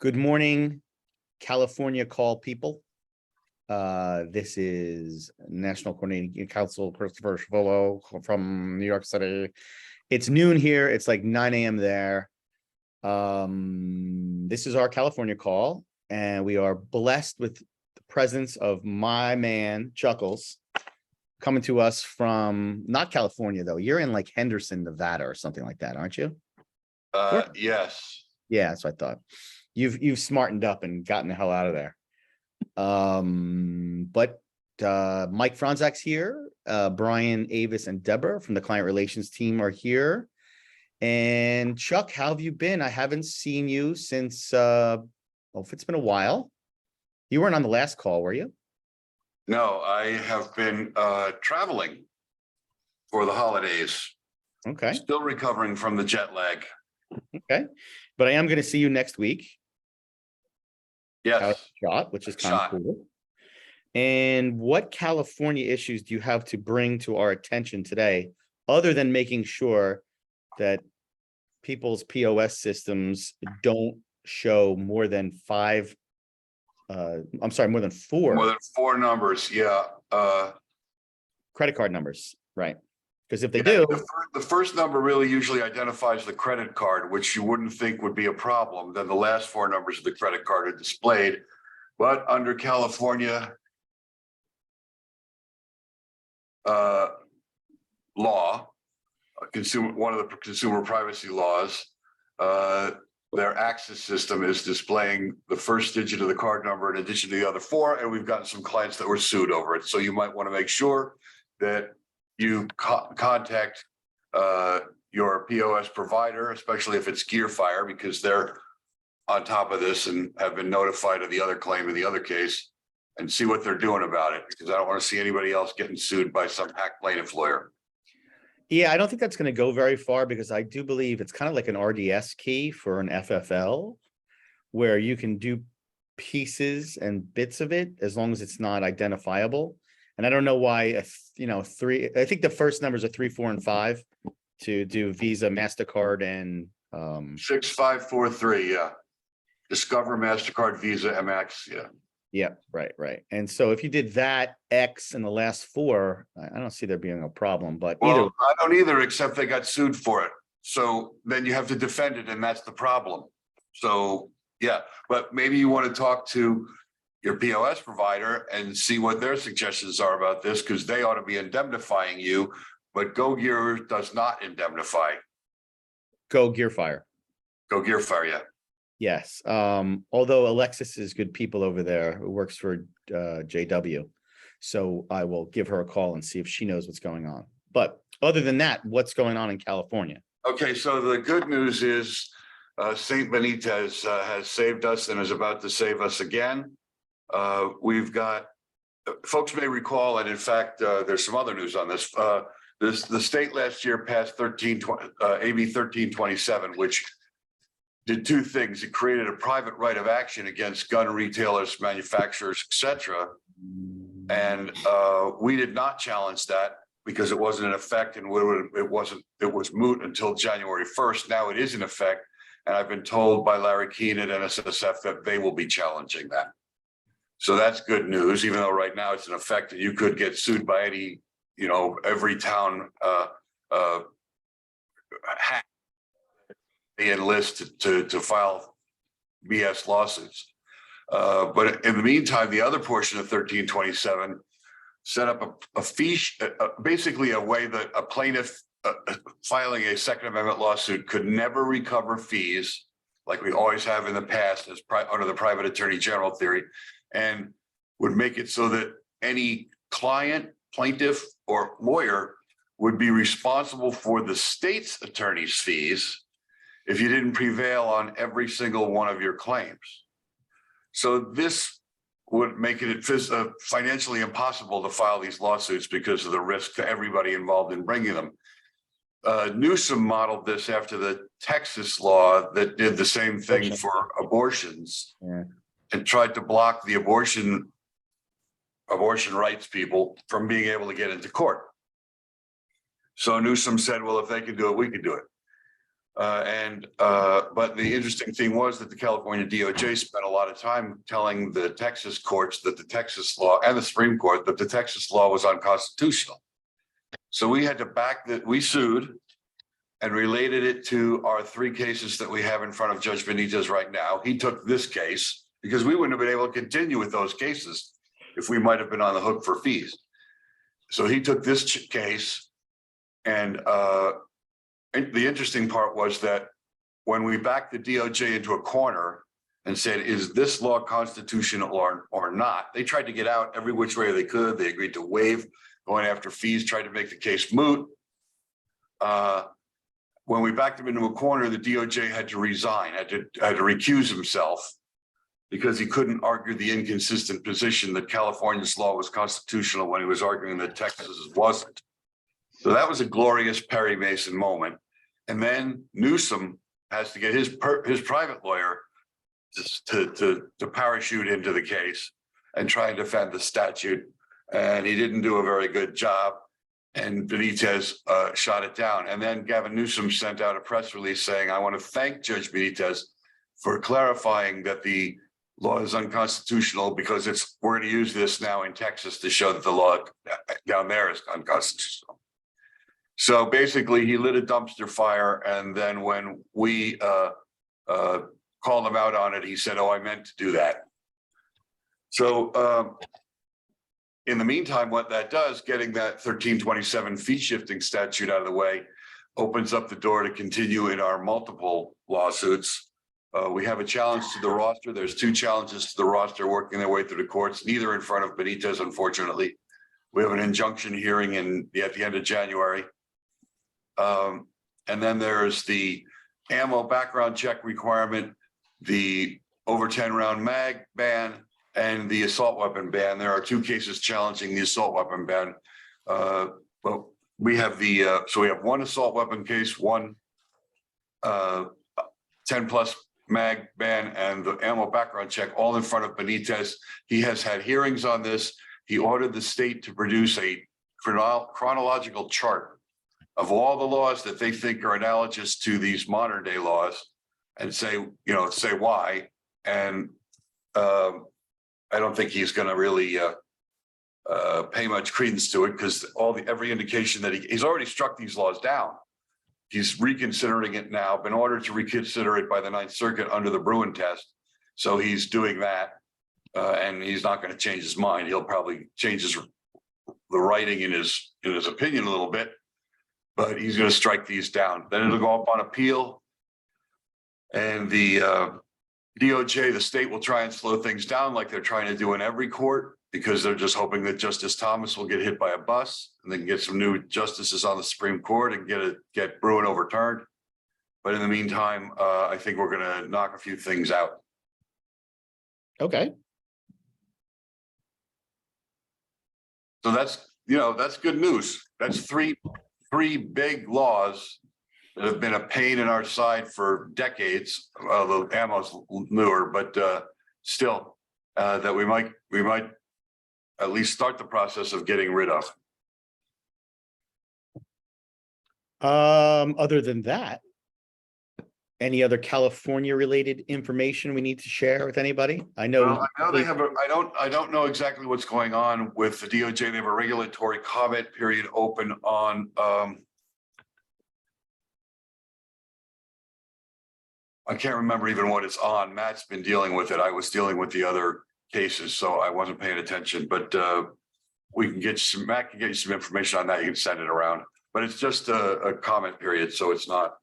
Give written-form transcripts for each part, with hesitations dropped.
Good morning, California call people. This is National Coordinating Council Christopher Schvolo from New York City. It's noon here. It's like 9 a.m. there. This is our California call, and we are blessed with the presence of my man, Chuckles, coming to us from not California, though. You're in like Henderson, Nevada or something like that, aren't you? Yes. Yeah, that's what I thought. You've smartened up and gotten the hell out of there. But Mike Franzak's here. Brian, Avis, and Deborah from the client relations team are here. And Chuck, how have you been? I haven't seen you since if it's been a while. You weren't on the last call, were you? No, I have been traveling for the holidays. Okay. Still recovering from the jet lag. Okay. But I am going to see you next week. Yes. Shot, which is kind of cool. And what California issues do you have to bring to our attention today, other than making sure that people's POS systems don't show more than five? More than four. More than four numbers, yeah. Credit card numbers, right? Because if they do, the first number really usually identifies the credit card, which you wouldn't think would be a problem. Then the last four numbers of the credit card are displayed. But under California law, one of the consumer privacy laws, their access system is displaying the first digit of the card number in addition to the other four, and we've gotten some clients that were sued over it. So you might want to make sure that you contact your POS provider, especially if it's Gearfire, because they're on top of this and have been notified of the other claim in the other case, and see what they're doing about it, because I don't want to see anybody else getting sued by some hack plaintiff lawyer. Yeah, I don't think that's going to go very far, because I do believe it's kind of like an RDS key for an FFL, where you can do pieces and bits of it as long as it's not identifiable. And I don't know why, I think the first numbers are 3, 4, and 5 to do Visa, MasterCard, and 6543, yeah. Discover, MasterCard, Visa, MX, yeah. Yeah, right. And so if you did that X in the last four, I don't see there being a problem, but I don't either, except they got sued for it. So then you have to defend it, and that's the problem. So yeah, but maybe you want to talk to your POS provider and see what their suggestions are about this, because they ought to be indemnifying you, but GoGear does not indemnify. Go Gearfire. Go Gearfire, yeah. Yes. Although Alexis is good people over there who works for JW. So I will give her a call and see if she knows what's going on. But other than that, what's going on in California? Okay, so the good news is St. Benitez has saved us and is about to save us again. We've got, folks may recall, and in fact, there's some other news on this. The state last year passed AB 1327, which did two things. It created a private right of action against gun retailers, manufacturers, etc. And we did not challenge that because it wasn't in effect, and it was moot until January 1st. Now it is in effect, and I've been told by Larry Keene at NSSF that they will be challenging that. So that's good news, even though right now it's in effect and you could get sued by any, every town hack they enlist to file BS lawsuits. But in the meantime, the other portion of 1327 set up a fee, basically a way that a plaintiff filing a Second Amendment lawsuit could never recover fees like we always have in the past as under the private attorney general theory, and would make it so that any client, plaintiff, or lawyer would be responsible for the state's attorney's fees if you didn't prevail on every single one of your claims. So this would make it financially impossible to file these lawsuits because of the risk to everybody involved in bringing them. Newsom modeled this after the Texas law that did the same thing for abortions, and tried to block the abortion rights people from being able to get into court. So Newsom said, well, if they can do it, we can do it. But the interesting thing was that the California DOJ spent a lot of time telling the Texas courts that the Texas law and the Supreme Court that the Texas law was unconstitutional. So we had to we sued and related it to our 3 cases that we have in front of Judge Benitez right now. He took this case because we wouldn't have been able to continue with those cases if we might have been on the hook for fees. So he took this case, and the interesting part was that when we backed the DOJ into a corner and said, is this law constitutional or not? They tried to get out every which way they could. They agreed to waive going after fees, tried to make the case moot. When we backed him into a corner, the DOJ had to resign, had to recuse himself because he couldn't argue the inconsistent position that California's law was constitutional when he was arguing that Texas's wasn't. So that was a glorious Perry Mason moment. And then Newsom has to get his private lawyer to parachute into the case and try and defend the statute. And he didn't do a very good job. And Benitez shot it down. And then Gavin Newsom sent out a press release saying, I want to thank Judge Benitez for clarifying that the law is unconstitutional because we're going to use this now in Texas to show that the law down there is unconstitutional. So basically he lit a dumpster fire. And then when we called him out on it, he said, oh, I meant to do that. So in the meantime, what that does, getting that 1327 fee shifting statute out of the way, opens up the door to continue in our multiple lawsuits. We have a challenge to the roster. There's 2 challenges to the roster working their way through the courts, neither in front of Benitez, unfortunately. We have an injunction hearing at the end of January. And then there's the ammo background check requirement, the over 10 round mag ban, and the assault weapon ban. There are 2 cases challenging the assault weapon ban. But we have so we have 1 assault weapon case, 1 10 plus mag ban, and the ammo background check all in front of Benitez. He has had hearings on this. He ordered the state to produce a chronological chart of all the laws that they think are analogous to these modern day laws and say why. And I don't think he's going to really pay much credence to it because every indication that he's already struck these laws down. He's reconsidering it now, been ordered to reconsider it by the 9th Circuit under the Bruin test. So he's doing that, and he's not going to change his mind. He'll probably change the writing in his opinion a little bit, but he's going to strike these down. Then it'll go up on appeal, and the DOJ, the state, will try and slow things down like they're trying to do in every court because they're just hoping that Justice Thomas will get hit by a bus and they can get some new justices on the Supreme Court and get Bruin overturned. But in the meantime, I think we're going to knock a few things out. Okay. So that's good news. That's three big laws that have been a pain in our side for decades. The ammo's newer, but still, that we might at least start the process of getting rid of. Other than that, any other California related information we need to share with anybody? I know. Well, I know they have I don't know exactly what's going on with the DOJ. They have a regulatory comment period open on I can't remember even what it's on. Matt's been dealing with it. I was dealing with the other cases, so I wasn't paying attention. But we can get some. Matt can get you some information on that. You can send it around. But it's just a comment period, so it's not.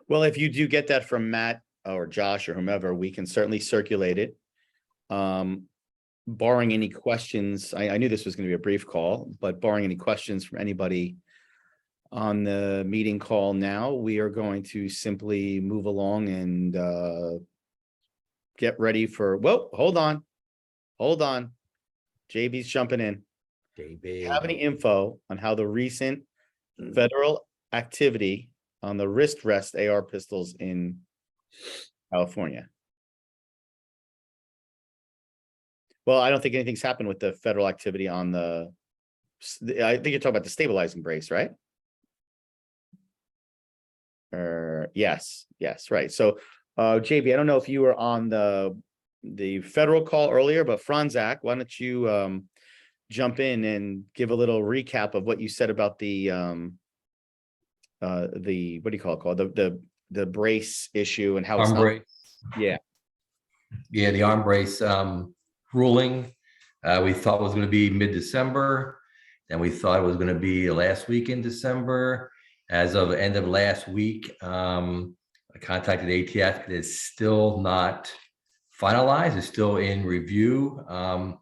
Well, if you do get that from Matt or Josh or whomever, we can certainly circulate it. Barring any questions, I knew this was going to be a brief call, but barring any questions from anybody on the meeting call now, we are going to simply move along and get ready for, whoa, hold on. JB's jumping in. JB. Have any info on how the recent federal activity on the wrist rest AR pistols in California? Well, I don't think anything's happened with the federal activity on I think you're talking about the stabilizing brace, right? Yes, right. So, JB, I don't know if you were on the federal call earlier, but Franzak, why don't you jump in and give a little recap of what you said about the what do you call it called? The brace issue and how it's Arm not. brace. Yeah. Yeah, the arm brace ruling, we thought was going to be mid-December. Then we thought it was going to be last week in December. As of the end of last week, I contacted ATF. It is still not finalized. It's still in review. And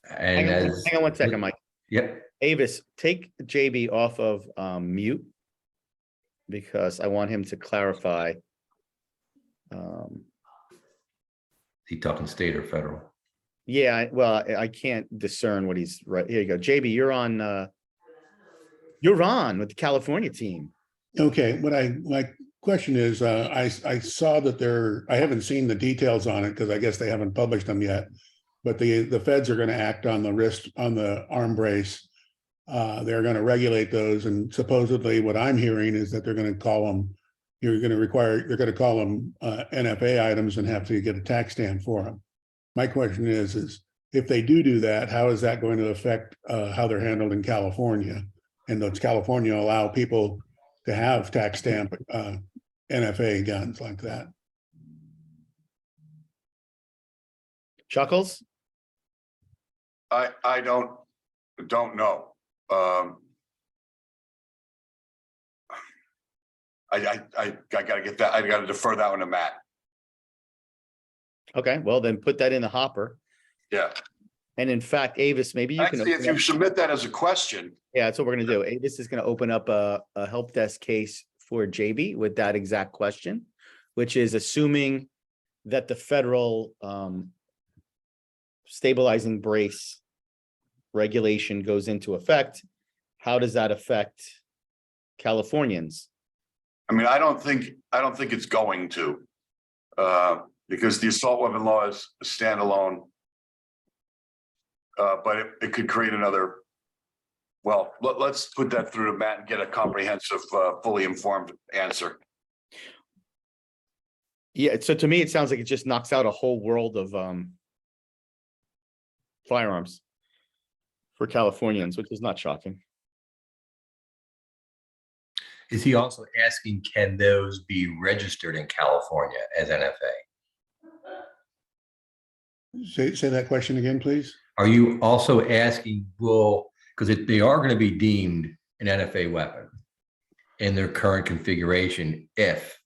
Hang on 1 second, Mike. Yep. Avis, take JB off of mute because I want him to clarify. Is he talking state or federal? Yeah, well, I can't discern what he's right. Here you go. JB, you're on with the California team. Okay, my question is, I saw that I haven't seen the details on it because I guess they haven't published them yet. But the feds are going to act on the wrist, on the arm brace. They're going to regulate those, and supposedly what I'm hearing is that they're going to call them. They're going to call them NFA items and have to get a tax stamp for them. My question is if they do that, how is that going to affect how they're handled in California? And does California allow people to have tax stamp NFA guns like that? Chuckles? I don't know. I gotta get that. I gotta defer that one to Matt. Okay, well then put that in the hopper. Yeah. And in fact, Avis, maybe you Actually, if you submit that as a question. Yeah, that's what we're gonna do. Avis is gonna open up a help desk case for JB with that exact question, which is assuming that the federal stabilizing brace regulation goes into effect. How does that affect Californians? I mean, I don't think it's going to, because the assault weapon law is a standalone. But it could create another. Well, let's put that through to Matt and get a comprehensive, fully informed answer. Yeah, so to me, it sounds like it just knocks out a whole world of firearms for Californians, which is not shocking. Is he also asking, can those be registered in California as NFA? Say that question again, please. Are you also asking, because they are going to be deemed an NFA weapon in their current configuration, if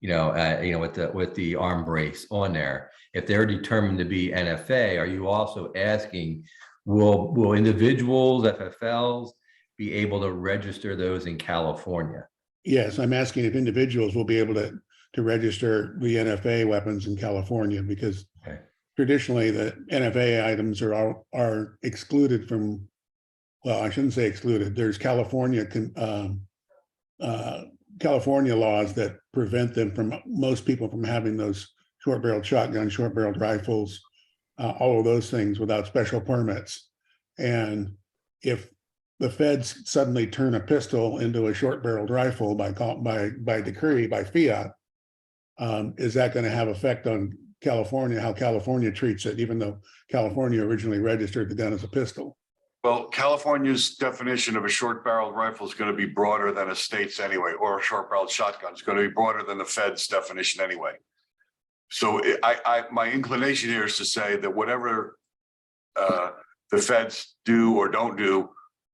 with the arm brace on there, if they're determined to be NFA, are you also asking, will individuals, FFLs, be able to register those in California? Yes, I'm asking if individuals will be able to register the NFA weapons in California, because traditionally the NFA items are excluded from, well, I shouldn't say excluded. There's California laws that prevent them from, most people from having those short-barreled shotguns, short-barreled rifles, all of those things without special permits. And if the feds suddenly turn a pistol into a short-barreled rifle by decree, by fiat, is that going to have effect on California, how California treats it, even though California originally registered the gun as a pistol? Well, California's definition of a short-barreled rifle is going to be broader than a state's anyway, or a short-barreled shotgun is going to be broader than the Fed's definition anyway. So my inclination here is to say that whatever the Feds do or don't do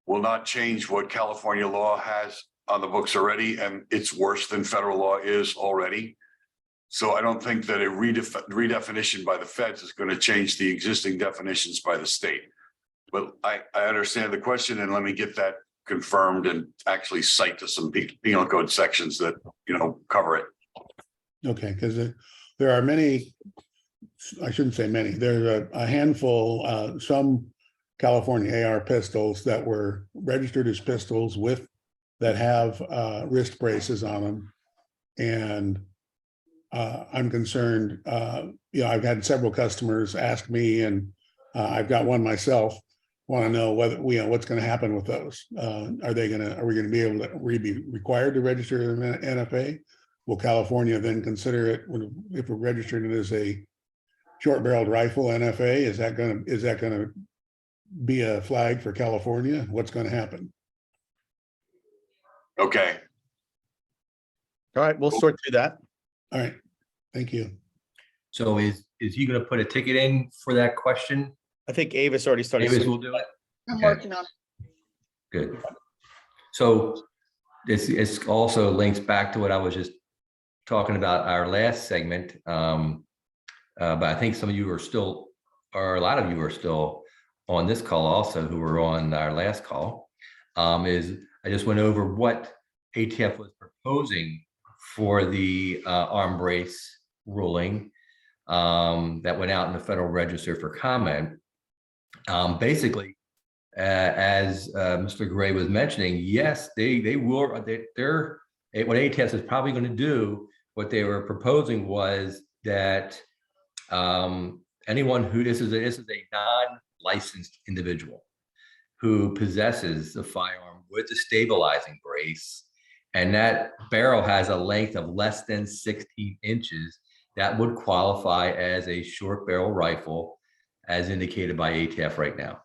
will not change what California law has on the books already, and it's worse than federal law is already. So I don't think that a redefinition by the Feds is going to change the existing definitions by the state. But I understand the question, and let me get that confirmed and actually cite to some penal code sections that cover it. Okay, because there are many, I shouldn't say many, there's a handful, some California AR pistols that were registered as pistols that have wrist braces on them. And I'm concerned, I've had several customers ask me, and I've got one myself, want to know whether, what's going to happen with those. Are we going to be able to, be required to register an NFA? Will California then consider it, if we're registering it as a short barreled rifle NFA, is that going to be a flag for California? What's going to happen? Okay. All right, we'll sort through that. All right, thank you. So is he going to put a ticket in for that question? I think Avis already started. Avis will do it. I'm Okay. working on it. Good. So this also links back to what I was just talking about our last segment. But I think some of you are still, or a lot of you are still on this call also, who were on our last call. Is I just went over what ATF was proposing for the arm brace ruling that went out in the Federal Register for comment. Basically, as Mr. Gray was mentioning, yes, they will. What ATF is probably going to do, what they were proposing was that anyone who this is a non-licensed individual who possesses the firearm with the stabilizing brace, and that barrel has a length of less than 16 inches, that would qualify as a short barrel rifle, as indicated by ATF right now.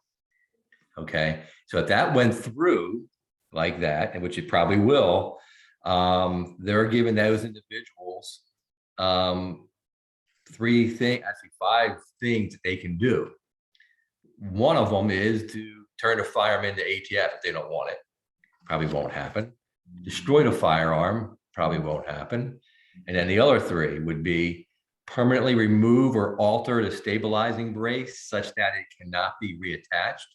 Okay, so if that went through like that, and which it probably will, they're giving those individuals five things that they can do. One of them is to turn a firearm into ATF if they don't want it. Probably won't happen. Destroy the firearm, probably won't happen. And then the other three would be permanently remove or alter the stabilizing brace such that it cannot be reattached,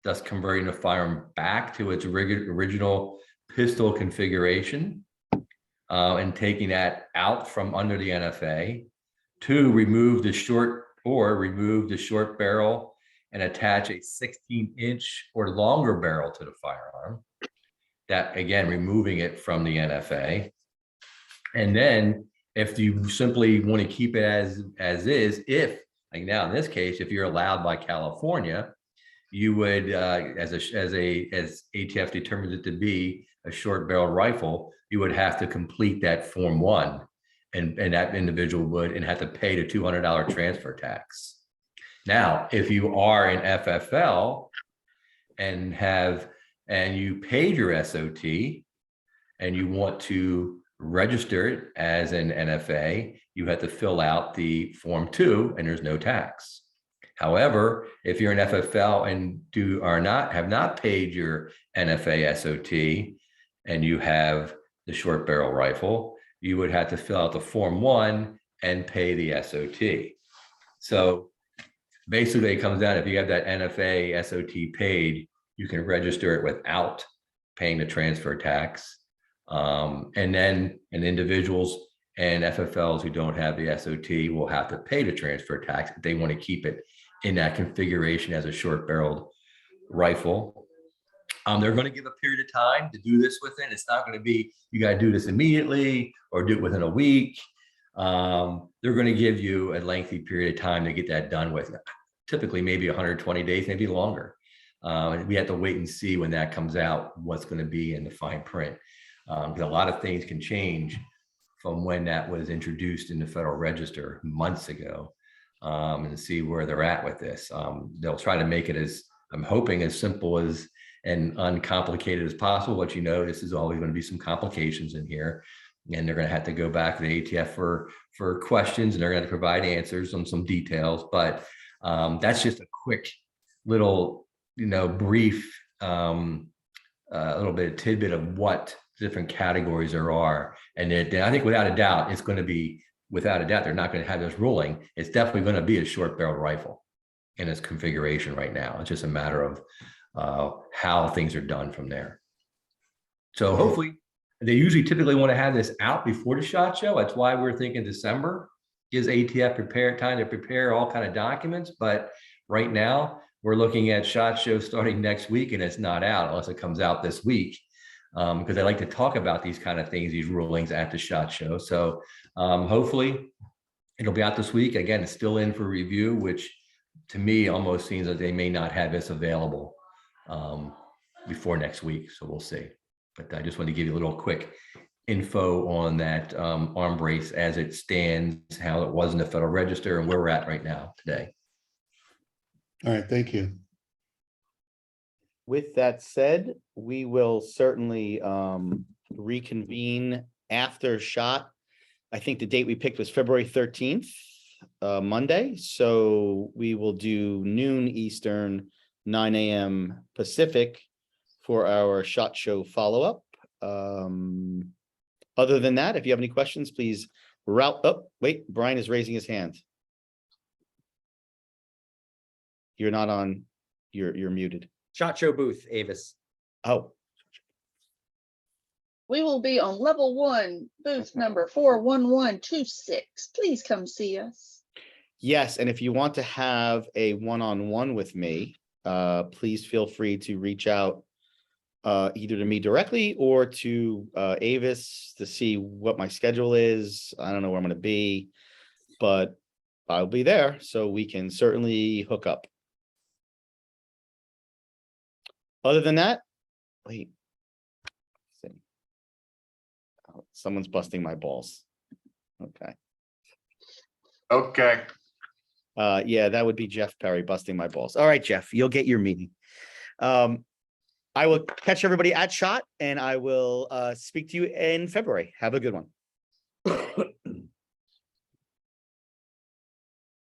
thus converting the firearm back to its original pistol configuration, and taking that out from under the NFA. Two, remove the short barrel and attach a 16-inch or longer barrel to the firearm. That, again, removing it from the NFA. And then if you simply want to keep it as is, if, like now in this case, if you're allowed by California, you would, as ATF determines it to be a short barrel rifle, you would have to complete that Form 1, and that individual would, and have to pay the $200 transfer tax. Now, if you are an FFL and you paid your SOT and you want to register it as an NFA, you have to fill out the Form 2 and there's no tax. However, if you're an FFL and have not paid your NFA SOT and you have the short barrel rifle, you would have to fill out the Form 1 and pay the SOT. So basically it comes down, if you have that NFA SOT paid, you can register it without paying the transfer tax. And then individuals and FFLs who don't have the SOT will have to pay the transfer tax if they want to keep it in that configuration as a short barreled rifle. They're going to give a period of time to do this within. It's not going to be, you got to do this immediately or do it within a week. They're going to give you a lengthy period of time to get that done with. Typically maybe 120 days, maybe longer. We have to wait and see when that comes out, what's going to be in the fine print. Because a lot of things can change from when that was introduced in the Federal Register months ago, and see where they're at with this. They'll try to make it, as I'm hoping, as simple as and uncomplicated as possible. But you know, this is always going to be some complications in here, and they're going to have to go back to the ATF for questions, and they're going to provide answers on some details. But that's just a quick little, brief, a little bit of tidbit of what different categories there are. And I think without a doubt, it's going to be, without a doubt, they're not going to have this ruling. It's definitely going to be a short barrel rifle in its configuration right now. It's just a matter of how things are done from there. So hopefully, they usually typically want to have this out before the SHOT Show. That's why we're thinking December gives ATF time to prepare all kind of documents. But right now, we're looking at SHOT Show starting next week, and it's not out unless it comes out this week. Because I like to talk about these kind of things, these rulings at the SHOT Show. So hopefully it'll be out this week. Again, it's still in for review, which to me, almost seems that they may not have this available before next week. So we'll see. But I just want to give you a little quick info on that arm brace as it stands, how it was in the Federal Register, and where we're at right now today. All right, thank you. With that said, we will certainly reconvene after SHOT. I think the date we picked was February 13th, Monday. So we will do noon Eastern, 9 a.m. Pacific for our SHOT Show follow-up. Other than that, if you have any questions, please route up. Wait, Brian is raising his hand. You're not on, you're muted. SHOT Show booth, Avis. Oh, We will be on level 1, booth number 41126. Please come see us. yes. And if you want to have a one-on-one with me, please feel free to reach out either to me directly or to Avis to see what my schedule is. I don't know where I'm going to be, but I'll be there, so we can certainly hook up. Other than that, wait. Let's see. Oh, someone's busting my balls. Okay. Okay. Yeah, that would be Jeff Perry busting my balls. All right, Jeff, you'll get your meeting. I will catch everybody at SHOT, and I will speak to you in February. Have a good one.